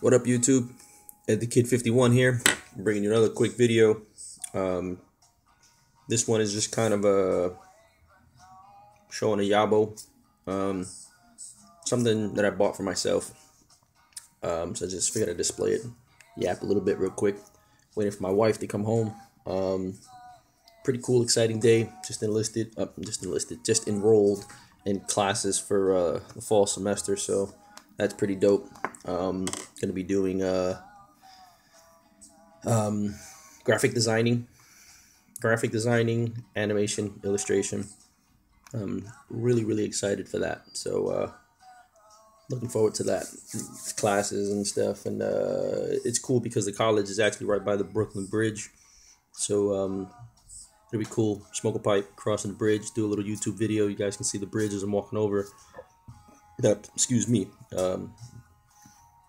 What up, YouTube? Ed the Kid 51 here, bringing you another quick video. This one is just kind of showing a yabo, something that I bought for myself. So I just figured I'd display it, yap a little bit real quick. Waiting for my wife to come home. Pretty cool, exciting day. Just enrolled in classes for the fall semester, so that's pretty dope. Gonna be doing graphic designing, animation, illustration. Really excited for that. So looking forward to that, classes and stuff. And it's cool because the college is actually right by the Brooklyn Bridge, so it'll be cool. Smoke a pipe, crossing the bridge, do a little YouTube video. You guys can see the bridge as I'm walking over. Excuse me.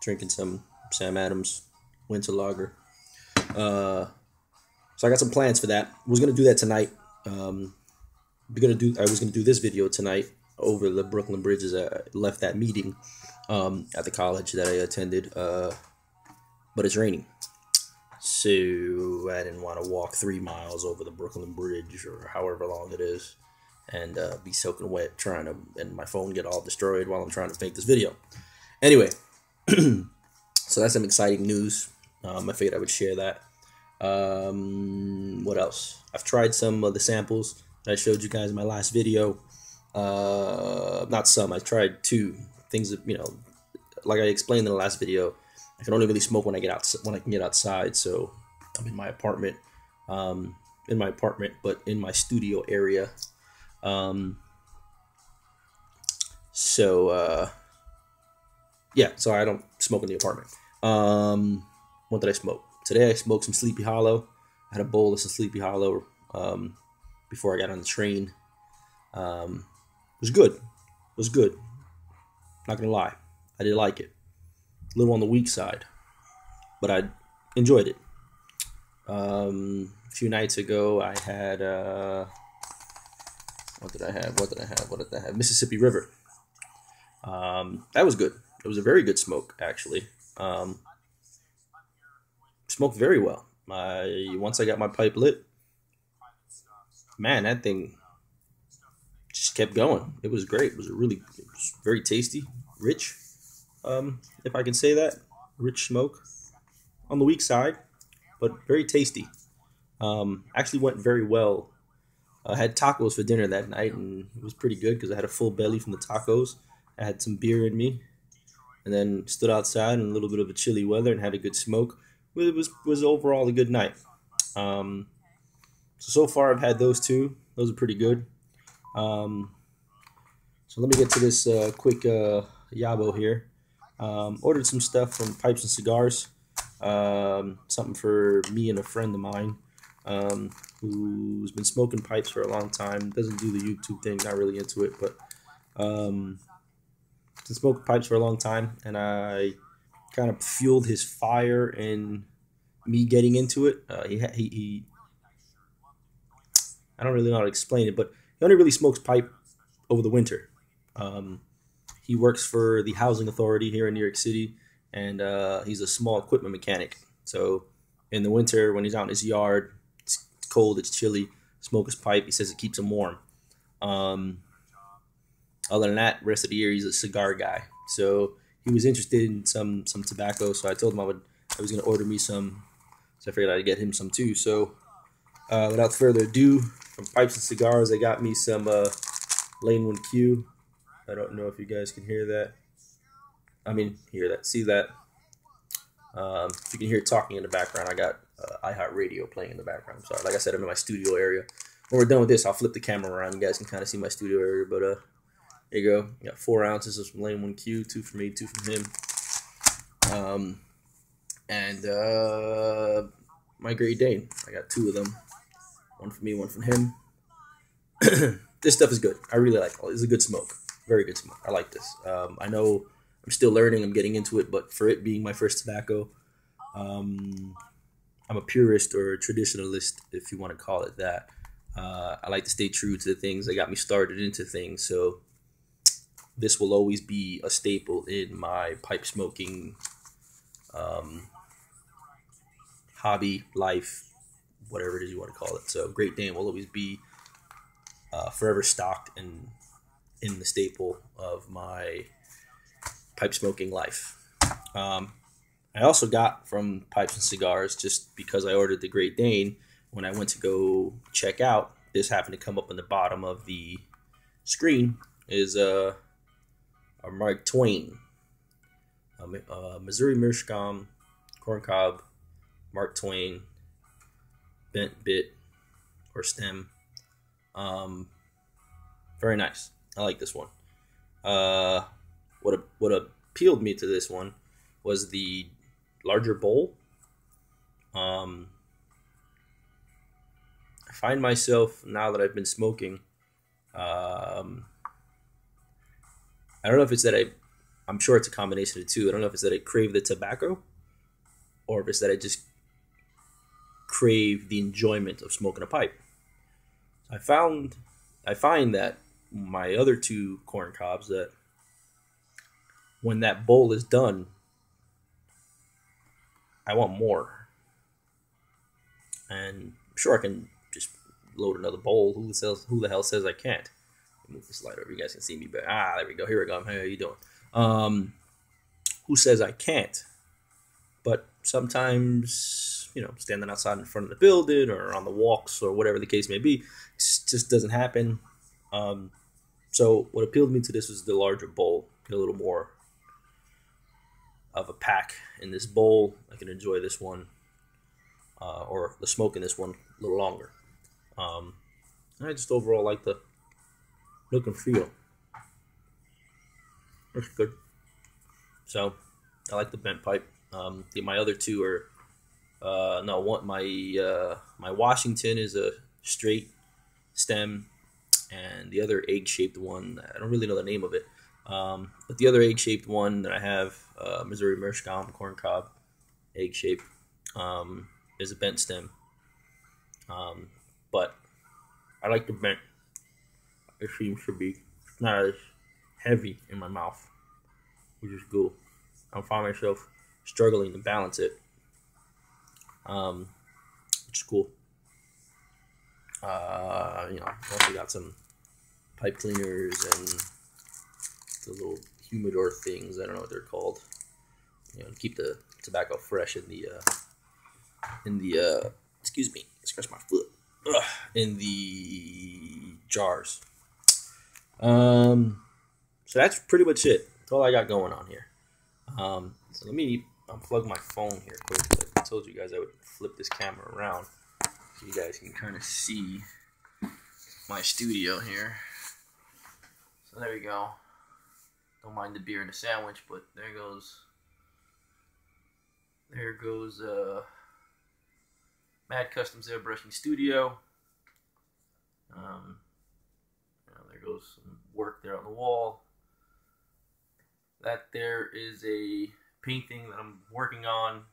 Drinking some Sam Adams winter lager. So I got some plans for that. I was gonna do that tonight. I was gonna do this video tonight over the Brooklyn Bridge as I left that meeting at the college that I attended. But it's raining, so I didn't want to walk 3 miles over the Brooklyn Bridge or however long it is, and be soaking wet and my phone get all destroyed while I'm trying to make this video. Anyway. So that's some exciting news. I figured I would share that. What else? I've tried some of the samples that I showed you guys in my last video. Not some. I tried 2 things that, like I explained in the last video. I can only really smoke when I can get outside. So I'm in my apartment. But in my studio area. Yeah, so I don't smoke in the apartment. What did I smoke? Today I smoked some Sleepy Hollow. I had a bowl of some Sleepy Hollow before I got on the train. It was good. Not gonna lie, I did like it. A little on the weak side, but I enjoyed it. A few nights ago I had what did I have? Mississippi River. That was good. It was a very good smoke, actually. Smoked very well. Once I got my pipe lit, man, that thing just kept going. It was great. It was very tasty, rich, if I can say that. Rich smoke. On the weak side, but very tasty. Actually went very well. I had tacos for dinner that night, and it was pretty good because I had a full belly from the tacos. I had some beer in me, and then stood outside in a little bit of a chilly weather and had a good smoke. It was overall a good night. So far I've had those 2. Those are pretty good. So let me get to this quick yabo here. Ordered some stuff from Pipes and Cigars. Something for me and a friend of mine who's been smoking pipes for a long time. Doesn't do the YouTube thing, not really into it, but been smoking pipes for a long time, and I kind of fueled his fire in me getting into it. He I don't really know how to explain it, but he only really smokes pipe over the winter. He works for the housing authority here in New York City, and he's a small equipment mechanic. So in the winter, when he's out in his yard, it's cold, it's chilly, smoke his pipe. He says it keeps him warm. Other than that, rest of the year he's a cigar guy. So he was interested in some tobacco, so I told him I was going to order me some. So I figured I'd get him some too. So without further ado, from Pipes and Cigars, I got me some Lane 1Q. I don't know if you guys can hear that. Hear that, see that. If you can hear talking in the background, I got iHeartRadio playing in the background. Sorry, like I said, I'm in my studio area. When we're done with this, I'll flip the camera around. You guys can kind of see my studio area, but there you go. Got 4 ounces of Lane 1Q, 2 for me, 2 from him. My Great Dane. I got 2 of them. 1 for me, 1 from him. This stuff is good. I really like it. It's a good smoke. Very good smoke. I like this. I know I'm still learning. I'm getting into it, but for it being my first tobacco, I'm a purist or a traditionalist, if you want to call it that. I like to stay true to the things that got me started into things. So this will always be a staple in my pipe smoking um, hobby, life, whatever it is you want to call it. So Great Dane will always be forever stocked and in the staple of my pipe smoking life. I also got from Pipes and Cigars, just because I ordered the Great Dane, when I went to go check out, this happened to come up on the bottom of the screen, is a Mark Twain, Missouri Meerschaum, Corncob, Mark Twain, bent bit or stem. Very nice. I like this one. What appealed me to this one was the larger bowl. I find myself, now that I've been smoking, I don't know if it's that I'm sure it's a combination of the two. I don't know if it's that I crave the tobacco, or if it's that I just crave the enjoyment of smoking a pipe. I find that my other two corn cobs, that when that bowl is done, I want more. And I'm sure I can just load another bowl. Who the hell says I can't? Move the slide over. You guys can see me, but there we go. Here we go. Hey, how you doing? Who says I can't? But sometimes, standing outside in front of the building or on the walks or whatever the case may be, it just doesn't happen. So what appealed me to this was the larger bowl. Get a little more of a pack in this bowl. I can enjoy this one, or the smoke in this one, a little longer. I just overall like the look and feel. Looks good. So I like the bent pipe. My other two are my Washington is a straight stem, and the other egg-shaped one, I don't really know the name of it, but the other egg-shaped one that I have, Missouri Meerschaum corn cob, egg-shaped, is a bent stem. But I like the bent. It seems to be not as heavy in my mouth, which is cool. I find myself struggling to balance it, which is cool. Also got some pipe cleaners and the little humidor things. I don't know what they're called. To keep the tobacco fresh in the excuse me, scratch my foot. In the jars. So that's pretty much it. That's all I got going on here. So let me unplug my phone here quick. I told you guys I would flip this camera around so you guys can kind of see my studio here. So there we go. Don't mind the beer and the sandwich, but there goes Mad Customs Airbrushing Studio. There goes some work there on the wall. That there is a painting that I'm working on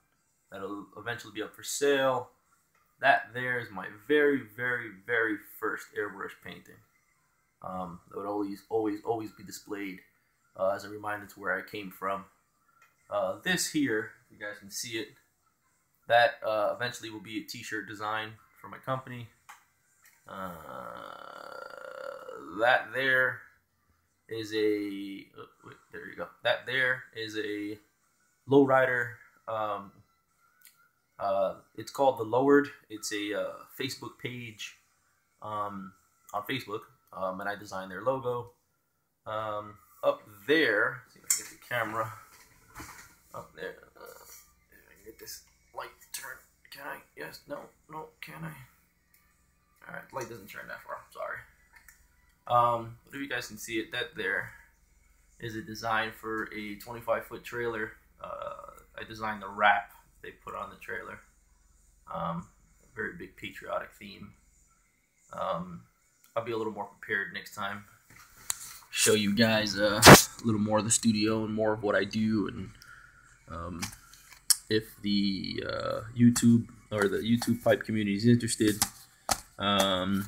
that'll eventually be up for sale. That there is my very, very, very first airbrush painting. That would always be displayed as a reminder to where I came from. This here, if you guys can see it, that eventually will be a t-shirt design for my company. That there is a there you go. That there is a lowrider. It's called The Lowered. It's a Facebook page on Facebook, and I designed their logo. Up there, see if I can get the camera up there. If I can get this light to turn. Can I? Yes. No. Can I? All right. Light doesn't turn that far. I'm sorry. But if you guys can see it, that there is a design for a 25-foot trailer. I designed the wrap they put on the trailer. A very big patriotic theme. I'll be a little more prepared next time. Show you guys a little more of the studio and more of what I do, and if the YouTube or the YouTube pipe community is interested, so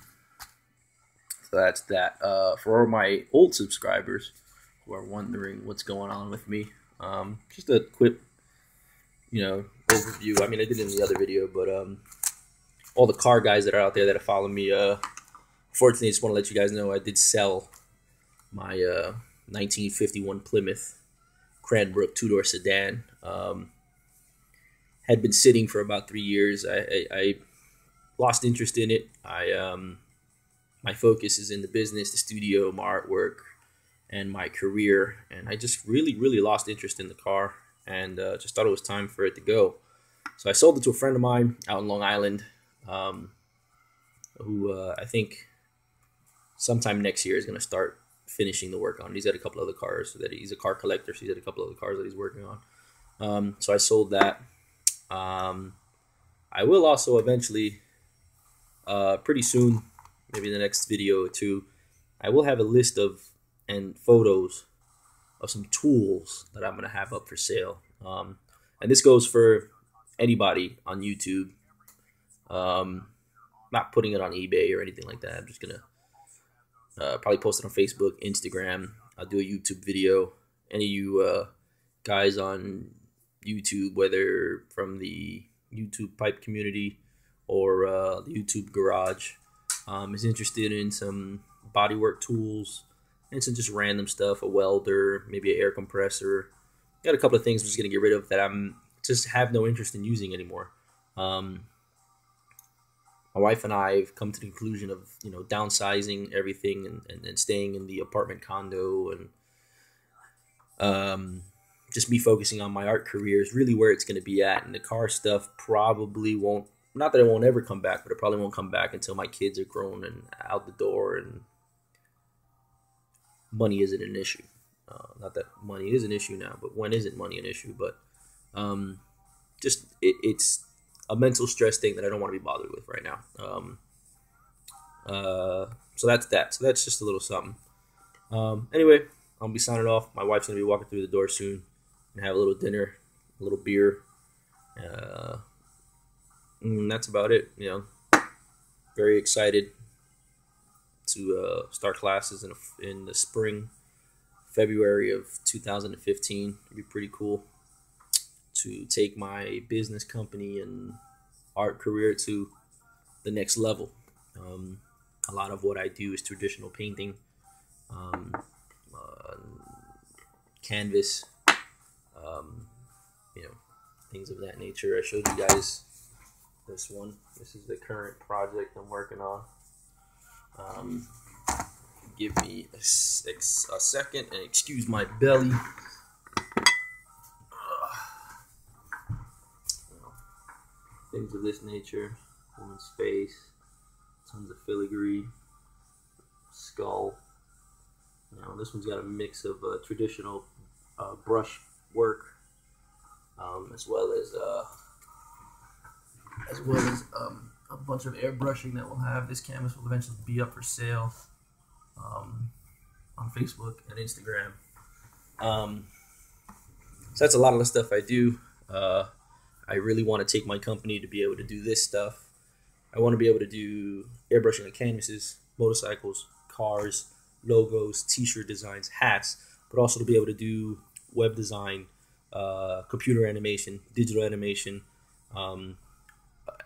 that's that. For my old subscribers who are wondering what's going on with me, just a quick overview. I mean, I did it in the other video, but all the car guys that are out there that follow me, fortunately, I just want to let you guys know I did sell my 1951 Plymouth Cranbrook two-door sedan. Had been sitting for about 3 years. I lost interest in it. My focus is in the business, the studio, my artwork, and my career. And I just really, really lost interest in the car, and just thought it was time for it to go. So I sold it to a friend of mine out in Long Island, who I think sometime next year is going to start finishing the work on it. He's got a couple other cars that he's a car collector, so he's got a couple other cars that he's working on. So I sold that. I will also eventually, pretty soon, maybe in the next video or two, I will have a list of and photos of some tools that I'm going to have up for sale. And this goes for anybody on YouTube. Not putting it on eBay or anything like that. I'm just going to probably post it on Facebook, Instagram. I'll do a YouTube video. Any of you guys on YouTube, whether from the YouTube pipe community or the YouTube garage, is interested in some bodywork tools and some just random stuff, a welder, maybe an air compressor. Got a couple of things I'm just going to get rid of that I'm just have no interest in using anymore. My wife and I have come to the conclusion of, downsizing everything and staying in the apartment condo, and just me focusing on my art career is really where it's going to be at. And the car stuff probably won't, not that it won't ever come back, but it probably won't come back until my kids are grown and out the door and money isn't an issue. Not that money is an issue now, but when isn't money an issue? But it's a mental stress thing that I don't want to be bothered with right now. So that's that. So that's just a little something. Anyway, I'll be signing off. My wife's going to be walking through the door soon and have a little dinner, a little beer. And that's about it. Very excited to start classes in the spring, February of 2015. It'd be pretty cool to take my business company and art career to the next level. A lot of what I do is traditional painting, canvas, things of that nature. I showed you guys this one. This is the current project I'm working on. Give me a second and excuse my belly. Things of this nature. Woman's face. Tons of filigree. Skull. This one's got a mix of traditional brush work, as well as a bunch of airbrushing that we'll have. This canvas will eventually be up for sale on Facebook and Instagram. So that's a lot of the stuff I do. I really want to take my company to be able to do this stuff. I want to be able to do airbrushing on canvases, motorcycles, cars, logos, t-shirt designs, hats, but also to be able to do web design, computer animation, digital animation,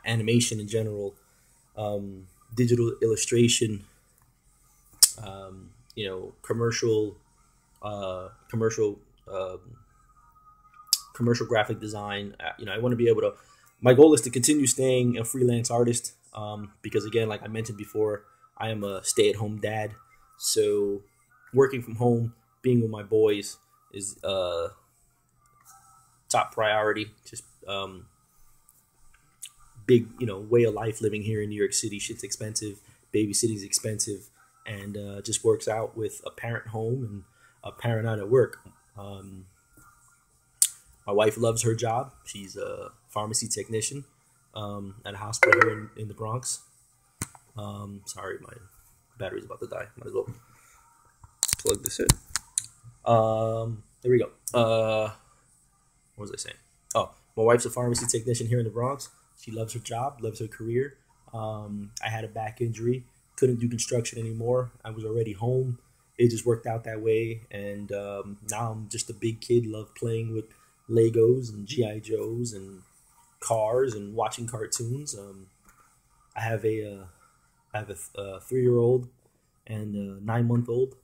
animation in general, digital illustration, commercial graphic design. I want to be able to. My goal is to continue staying a freelance artist, because again, like I mentioned before, I am a stay-at-home dad. So working from home, being with my boys is top priority. Just big, way of life living here in New York City. Shit's expensive. Babysitting's expensive, and just works out with a parent home and a parent out at work. My wife loves her job. She's a pharmacy technician at a hospital here in the Bronx. Sorry, my battery's about to die. Might as well plug this in. There we go. What was I saying? Oh, my wife's a pharmacy technician here in the Bronx. She loves her job, loves her career. I had a back injury. Couldn't do construction anymore. I was already home. It just worked out that way. And now I'm just a big kid, love playing with Legos and GI Joes and cars and watching cartoons. I have a 3-year-old and a 9-month-old.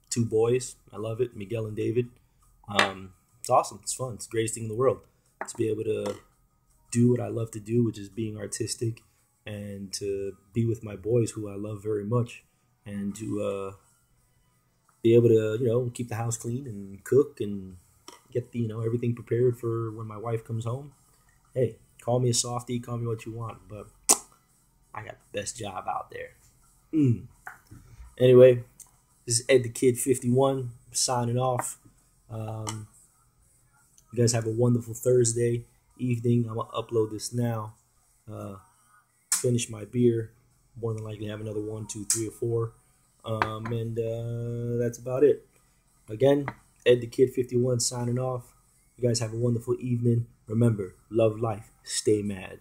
Two boys. I love it, Miguel and David. It's awesome. It's fun. It's the greatest thing in the world to be able to do what I love to do, which is being artistic, and to be with my boys who I love very much, and to be able to keep the house clean and cook and get the everything prepared for when my wife comes home. Hey, call me a softie, call me what you want, but I got the best job out there. Anyway, this is Ed the Kid 51 signing off. You guys have a wonderful Thursday evening. I'm gonna upload this now. Finish my beer. More than likely have another 1, 2, 3, or 4. And that's about it. Again, Ed the Kid 51 signing off. You guys have a wonderful evening. Remember, love life, stay mad.